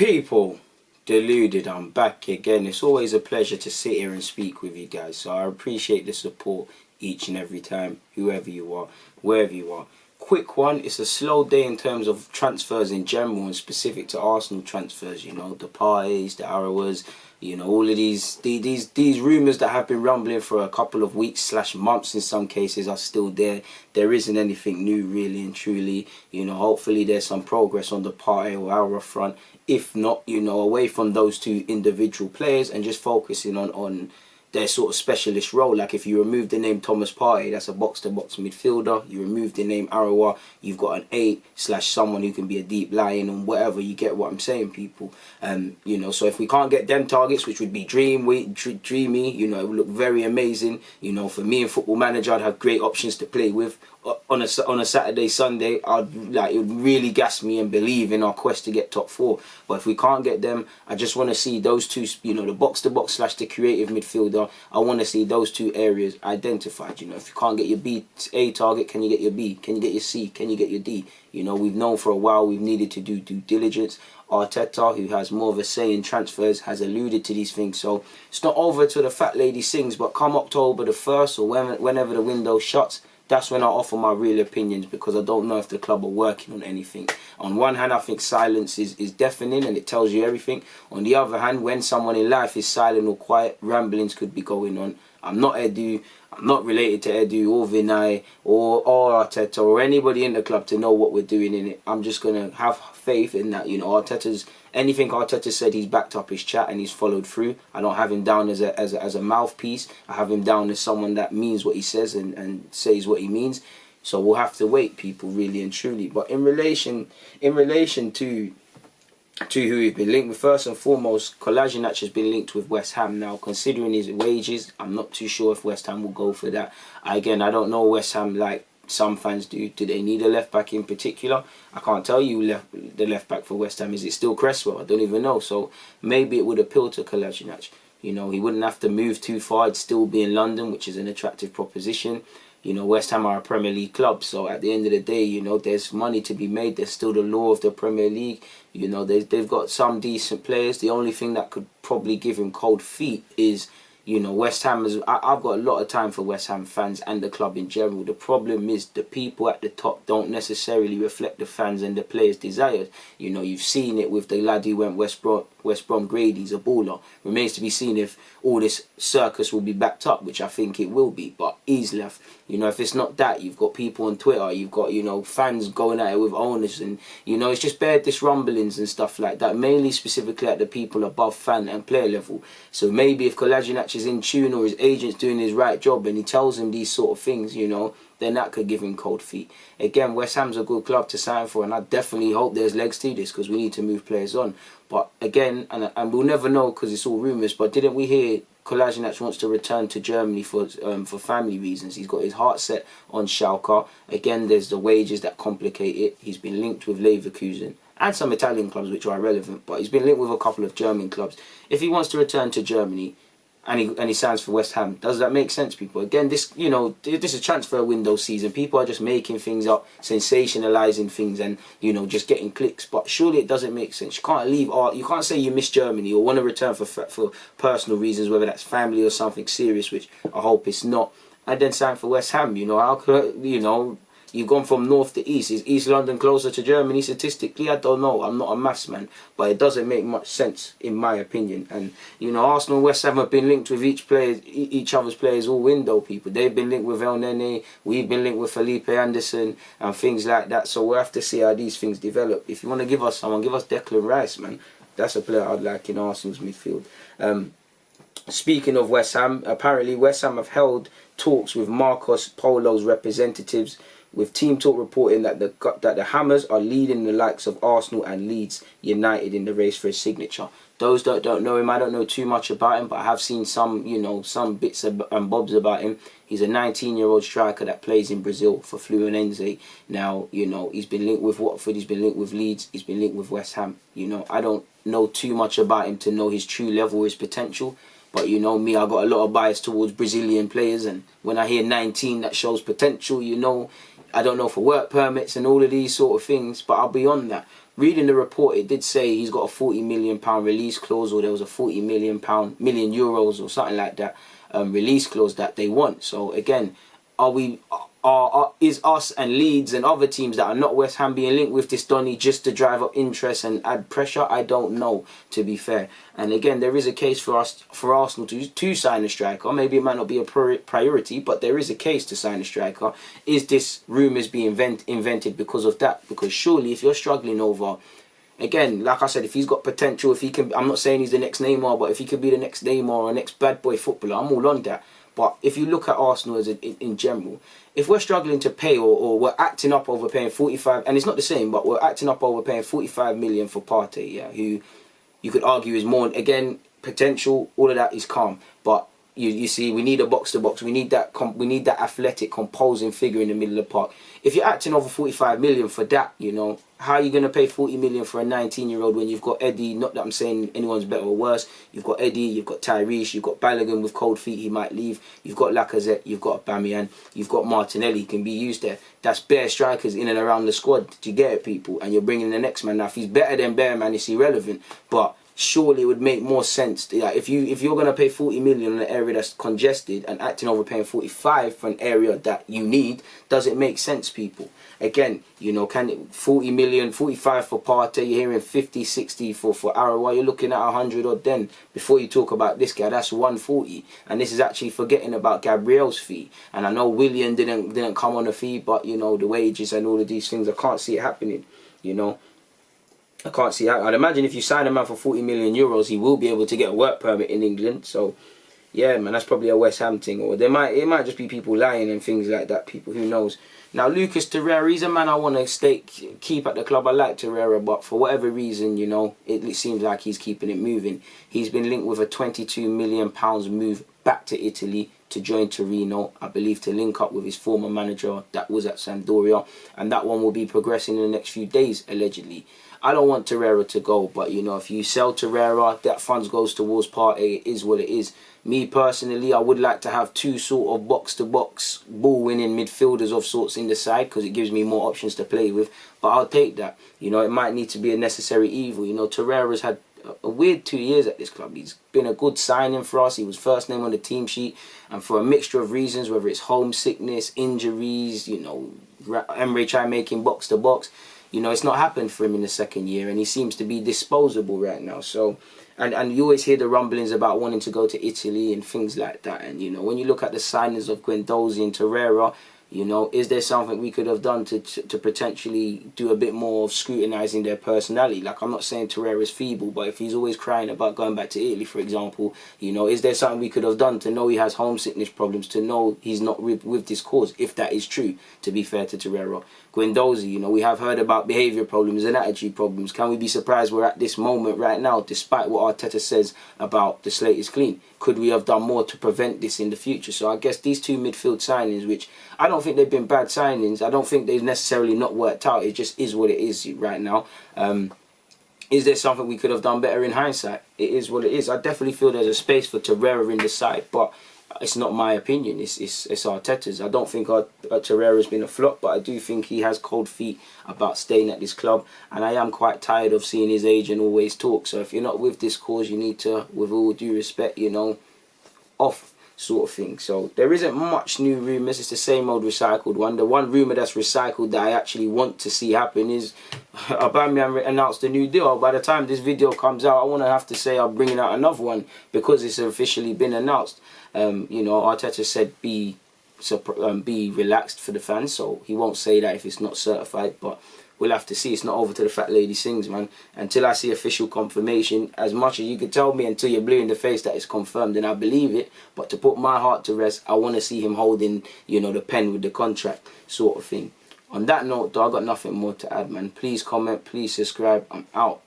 People, Deluded, I'm back again. It's always a pleasure to sit here and speak with you guys. So I appreciate the support each and every time, whoever you are, wherever you are. Quick one, it's a slow day in terms of transfers in general and specific to Arsenal transfers, you know, the Parties, the Arawas, you know, all of these rumours that have been rumbling for a couple of weeks / months in some cases are still there. There isn't anything new really and truly. You know, hopefully there's some progress on the Party or Ara front. If not, you know, away from those two individual players and just focusing on their sort of specialist role. Like if you remove the name Thomas Partey, that's a box-to-box midfielder. You remove the name Arawa, you've got an 8 / someone who can be a deep line and whatever. You get what I'm saying, people. You know, so if we can't get them targets, which would be dreamy, you know, it would look very amazing. You know, for me in Football Manager, I'd have great options to play with. On a Saturday, Sunday, it would really gas me and believe in our quest to get top 4. But if we can't get them, I just want to see those two, you know, the box-to-box / the creative midfielder. I want to see those two areas identified. You know, if you can't get your A target, can you get your B? Can you get your C? Can you get your D? You know, we've known for a while we've needed to do due diligence. Arteta, who has more of a say in transfers, has alluded to these things. So it's not over till the fat lady sings, but come October the 1st or whenever the window shuts, that's when I offer my real opinions, because I don't know if the club are working on anything. On one hand, I think silence is deafening and it tells you everything. On the other hand, when someone in life is silent or quiet, ramblings could be going on. I'm not Edu, I'm not related to Edu or Vinay or Arteta or anybody in the club to know what we're doing in it. I'm just going to have faith in that, you know, anything Arteta said, he's backed up his chat and he's followed through. I don't have him down as a mouthpiece. I have him down as someone that means what he says and says what he means. So we'll have to wait, people, really and truly. But in relation to who we've been linked with, first and foremost, Kolasinac has been linked with West Ham. Now, considering his wages, I'm not too sure if West Ham will go for that. Again, I don't know West Ham like some fans do. Do they need a left back in particular? I can't tell you the left back for West Ham. Is it still Cresswell? I don't even know. So maybe it would appeal to Kolasinac. You know, he wouldn't have to move too far. He'd still be in London, which is an attractive proposition. You know, West Ham are a Premier League club, so at the end of the day, you know, there's money to be made. There's still the law of the Premier League. You know, they've got some decent players. The only thing that could probably give him cold feet is, you know, West Ham is. I've got a lot of time for West Ham fans and the club in general. The problem is the people at the top don't necessarily reflect the fans and the players' desires. You know, you've seen it with the lad who went West Brom Grady's a baller. Remains to be seen if all this circus will be backed up, which I think it will be, but he's left. You know, if it's not that, you've got people on Twitter, you've got, you know, fans going at it with owners, and, you know, it's just bare disrumblings and stuff like that, mainly specifically at the people above fan and player level. So maybe if Kolasinac is in tune or his agent's doing his right job and he tells him these sort of things, you know, then that could give him cold feet. Again, West Ham's a good club to sign for, and I definitely hope there's legs to this, because we need to move players on. But again, and we'll never know because it's all rumours, but didn't we hear Kolasinac wants to return to Germany for family reasons? He's got his heart set on Schalke. Again, there's the wages that complicate it. He's been linked with Leverkusen and some Italian clubs which are irrelevant, but he's been linked with a couple of German clubs. If he wants to return to Germany and he signs for West Ham, does that make sense, people? Again, this, you know, this is transfer window season. People are just making things up, sensationalizing things, and, you know, just getting clicks. But surely it doesn't make sense. You can't leave art. You can't say you miss Germany or want to return for personal reasons, whether that's family or something serious, which I hope it's not, and then sign for West Ham. You know, how could, you know, you've gone from north to east. Is East London closer to Germany statistically? I don't know. I'm not a maths man. But it doesn't make much sense, in my opinion. And, you know, Arsenal and West Ham have been linked with each other's players all window, people. They've been linked with El Nene. We've been linked with Felipe Anderson and things like that. So we'll have to see how these things develop. If you want to give us someone, give us Declan Rice, man. That's a player I'd like in Arsenal's midfield. Speaking of West Ham, apparently West Ham have held talks with Marcos Polo's representatives, with Team Talk reporting that the Hammers are leading the likes of Arsenal and Leeds United in the race for his signature. Those that don't know him, I don't know too much about him, but I have seen some, you know, some bits and bobs about him. He's a 19-year-old striker that plays in Brazil for Fluminense. Now, you know, he's been linked with Watford, he's been linked with Leeds, he's been linked with West Ham. You know, I don't know too much about him to know his true level, his potential. But you know me, I got a lot of bias towards Brazilian players, and when I hear 19 that shows potential, you know, I don't know for work permits and all of these sort of things, but I'll be on that. reading the report, it did say he's got a £40 million release clause, or there was a £40 million euros or something like that release clause that they want. So again, is us and Leeds and other teams that are not West Ham being linked with this Donny just to drive up interest and add pressure? I don't know, to be fair. And again, there is a case for Arsenal to sign a striker. Maybe it might not be a priority, but there is a case to sign a striker. Is this rumours being invented because of that? Because surely if you're struggling over, again, like I said, if he's got potential, if he can, I'm not saying he's the next Neymar, but if he could be the next Neymar or next bad boy footballer, I'm all on that. But if you look at Arsenal as in general, if we're struggling to pay, or we're acting up over paying 45, and it's not the same, but we're acting up over paying 45 million for Partey, yeah, who you could argue is more, again, potential, all of that is calm. But you see, we need a box to box. We need that athletic, composing figure in the middle of the park. If you're acting over 45 million for that, you know, how are you going to pay 40 million for a 19-year-old when you've got Eddie? Not that I'm saying anyone's better or worse. You've got Eddie, you've got Tyrese, you've got Balogun with cold feet, he might leave. You've got Lacazette, you've got Aubameyang, you've got Martinelli, he can be used there. That's bare strikers in and around the squad. Do you get it, people? And you're bringing the next man. Now, if he's better than bare, man, it's irrelevant. But surely it would make more sense. Like, if you're going to pay 40 million in an area that's congested and acting over paying 45 for an area that you need, does it make sense, people? Again, you know, can it 40 million, 45 for Partey, you're hearing 50, 60 for Arawa, you're looking at 100 odd then. Before you talk about this guy, that's 140. And this is actually forgetting about Gabriel's fee. And I know William didn't come on a fee, but, you know, the wages and all of these things, I can't see it happening, you know. I can't see how. I'd imagine if you sign a man for 40 million euros, he will be able to get a work permit in England. So, yeah, man, that's probably a West Ham thing. Or it might just be people lying and things like that, people, who knows. Now, Lucas Torreira, he's a man I want to keep at the club. I like Torreira, but for whatever reason, you know, it seems like he's keeping it moving. He's been linked with a £22 million move back to Italy to join Torino, I believe, to link up with his former manager that was at Sampdoria. And that one will be progressing in the next few days, allegedly. I don't want Torreira to go, but, you know, if you sell Torreira, that funds goes towards Partey. It is what it is. Me personally, I would like to have two sort of box-to-box ball-winning midfielders of sorts in the side, because it gives me more options to play with. But I'll take that. You know, it might need to be a necessary evil. You know, Torreira's had a weird 2 years at this club. He's been a good signing for us. He was first name on the team sheet. And for a mixture of reasons, whether it's homesickness, injuries, you know, Emre Can making box-to-box, you know, it's not happened for him in the second year, and he seems to be disposable right now. So, and you always hear the rumblings about wanting to go to Italy and things like that. And, you know, when you look at the signings of Guendouzi and Torreira, you know, is there something we could have done to potentially do a bit more of scrutinising their personality? Like, I'm not saying Torreira's feeble, but if he's always crying about going back to Italy, for example, you know, is there something we could have done to know he has homesickness problems, to know he's not with this cause, if that is true, to be fair to Torreira? Guendouzi, you know, we have heard about behaviour problems and attitude problems. Can we be surprised we're at this moment right now, despite what Arteta says about the slate is clean? Could we have done more to prevent this in the future? So I guess these two midfield signings, which I don't think they've been bad signings. I don't think they've necessarily not worked out. It just is what it is right now. Is there something we could have done better in hindsight? It is what it is. I definitely feel there's a space for Torreira in the side, but it's not my opinion. It's Arteta's. I don't think Torreira's been a flop, but I do think he has cold feet about staying at this club, and I am quite tired of seeing his agent always talk. So if you're not with this cause, you need to, with all due respect, you know, off, sort of thing. So there isn't much new rumours. It's the same old recycled one. The one rumour that's recycled that I actually want to see happen is Aubameyang announced a new deal. By the time this video comes out, I want to have to say I'm bringing out another one because it's officially been announced. You know, Arteta said be relaxed for the fans, so he won't say that if it's not certified, but we'll have to see. It's not over till the fat lady sings, man. Until I see official confirmation, as much as you could tell me until you're blue in the face that it's confirmed, then I believe it. But to put my heart to rest, I want to see him holding, you know, the pen with the contract, sort of thing. On that note, though, I got nothing more to add, man. Please comment, please subscribe. I'm out.